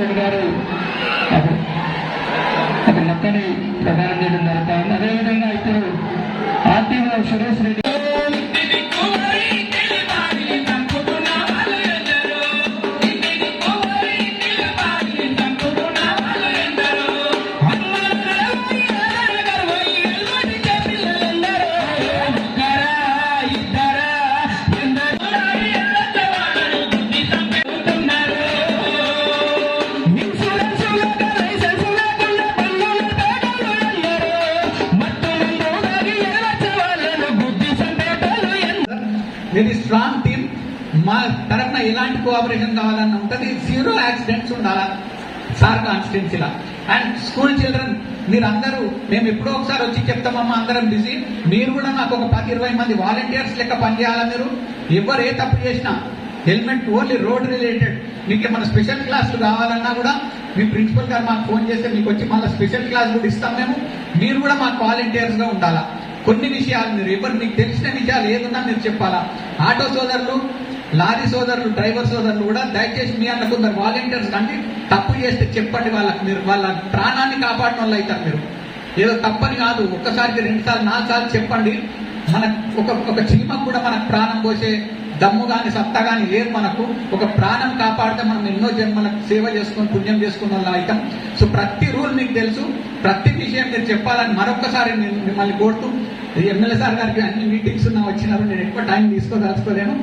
రెడ్డి గారు ఒక మొక్కని ప్రదానం చేయడం జరుగుతా ఉంది. అదేవిధంగా ఇప్పుడు RTO Suresh Reddy very strong team. మా తరఫున ఎలాంటి కోఆపరేషన్ కావాలన్న ఉంటుంది. 0 యాక్సిడెంట్స్ ఉండాలా సార్ కాన్స్టిట్యున్సీలా. అండ్ స్కూల్ చిల్డ్రన్ మీరందరూ మేము ఎప్పుడో ఒకసారి వచ్చి చెప్తామమ్మా, అందరం బిజీ. మీరు కూడా నాకు ఒక 10-20 మంది వాలంటీర్స్ లెక్క పనిచేయాలా. మీరు ఎవరు ఏ తప్పు చేసినా హెల్మెట్ ఓన్లీ రోడ్ రిలేటెడ్. మీకు ఏమైనా స్పెషల్ క్లాసులు కావాలన్నా కూడా మీ ప్రిన్సిపల్ గారు మాకు ఫోన్ చేస్తే మీకు వచ్చి మళ్ళీ స్పెషల్ క్లాస్ కూడా ఇస్తాం మేము. మీరు కూడా మాకు వాలంటీర్స్ గా ఉండాలా. కొన్ని విషయాలు మీరు ఎవరు మీకు తెలిసిన విషయాలు ఏదున్నా మీరు చెప్పాలా. ఆటో సోదరులు, లారీ సోదరులు, డ్రైవర్ సోదరులు కూడా దయచేసి మీ అన్న కొందరు వాలంటీర్స్ కంటే తప్పు చేస్తే చెప్పండి వాళ్ళకి. మీరు వాళ్ళ ప్రాణాన్ని కాపాడిన వాళ్ళు అవుతారు. మీరు ఏదో తప్పని కాదు, ఒక్కసారికి 2 సార్లు 4 సార్లు చెప్పండి. మన ఒక చీమకు కూడా మనకు ప్రాణం పోసే దమ్ము గాని సత్తా గాని లేదు మనకు. ఒక ప్రాణం కాపాడితే మనం ఎన్నో జన్మలకు సేవ చేసుకుని పుణ్యం చేసుకున్న వాళ్ళు అవుతాం. సో ప్రతి రూల్ మీకు తెలుసు, ప్రతి విషయం మీరు చెప్పాలని మరొక్కసారి నేను మిమ్మల్ని కోరుతూ, ఎమ్మెల్యే సార్ గారికి అన్ని మీటింగ్స్ వచ్చినారు. నేను ఎక్కువ టైం తీసుకోదలుచుకోలేను.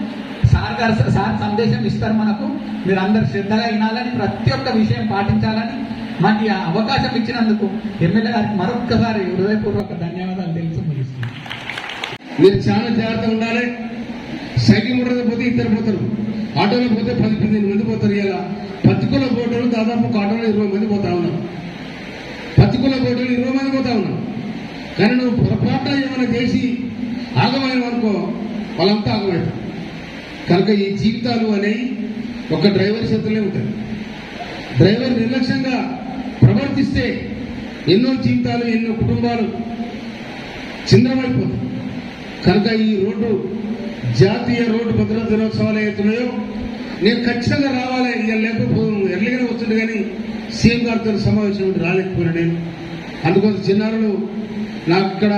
సార్ సందేశం ఇస్తారు మనకు. మీరు అందరు శ్రద్ధగా వినాలని, ప్రతి ఒక్క విషయం పాటించాలని, మాకు ఈ అవకాశం ఇచ్చినందుకు ఎమ్మెల్యే గారికి మరొక్కసారి హృదయపూర్వక ధన్యవాదాలు తెలుసు ముగిస్తున్నాను. మీరు చాలా జాగ్రత్తగా ఉండాలి. సైకిల్ మోటార్ పోతే 2 పోతారు, ఆటోలో పోతే 10-15 మంది పోతారు. ఇలా పత్తికొల పోటీలు దాదాపు ఒక ఆటోలో 20 మంది పోతా ఉన్నాం. పత్తికొల పోటీలు 20 మంది పోతా ఉన్నాం. కానీ నువ్వు పొరపాటు ఏమైనా చేసి ఆగమైన అనుకో, వాళ్ళంతా ఆగమైపోతారు. కనుక ఈ జీవితాలు అనేవి ఒక డ్రైవర్ చేతులే ఉంటాయి. డ్రైవర్ నిర్లక్ష్యంగా ప్రవర్తిస్తే ఎన్నో జీవితాలు, ఎన్నో కుటుంబాలు చింద్రమైపోతాయి. కనుక ఈ రోడ్డు జాతీయ రోడ్డు భద్రతా దినోత్సవాలు అవుతున్నాయో నేను ఖచ్చితంగా రావాలి. ఇక లేకపోతే ఎర్లీగానే వస్తుండే కానీ సీఎం గారితో సమావేశం రాలేకపోయినా నేను. అందుకోసం చిన్నారులు నాకు ఇక్కడ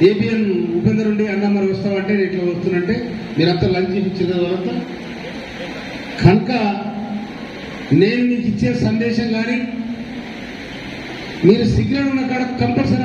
ఏపీఎన్ ఉపేందర్ ఉండి అన్న మరి వస్తామంటే నేను ఇట్లా వస్తున్నంటే మీరంతా లంచ్ ఇచ్చిన తర్వాత కనుక నేను మీకు ఇచ్చే సందేశం కానీ మీరు సిగ్నల్ ఉన్న కాడ కంపల్సరీ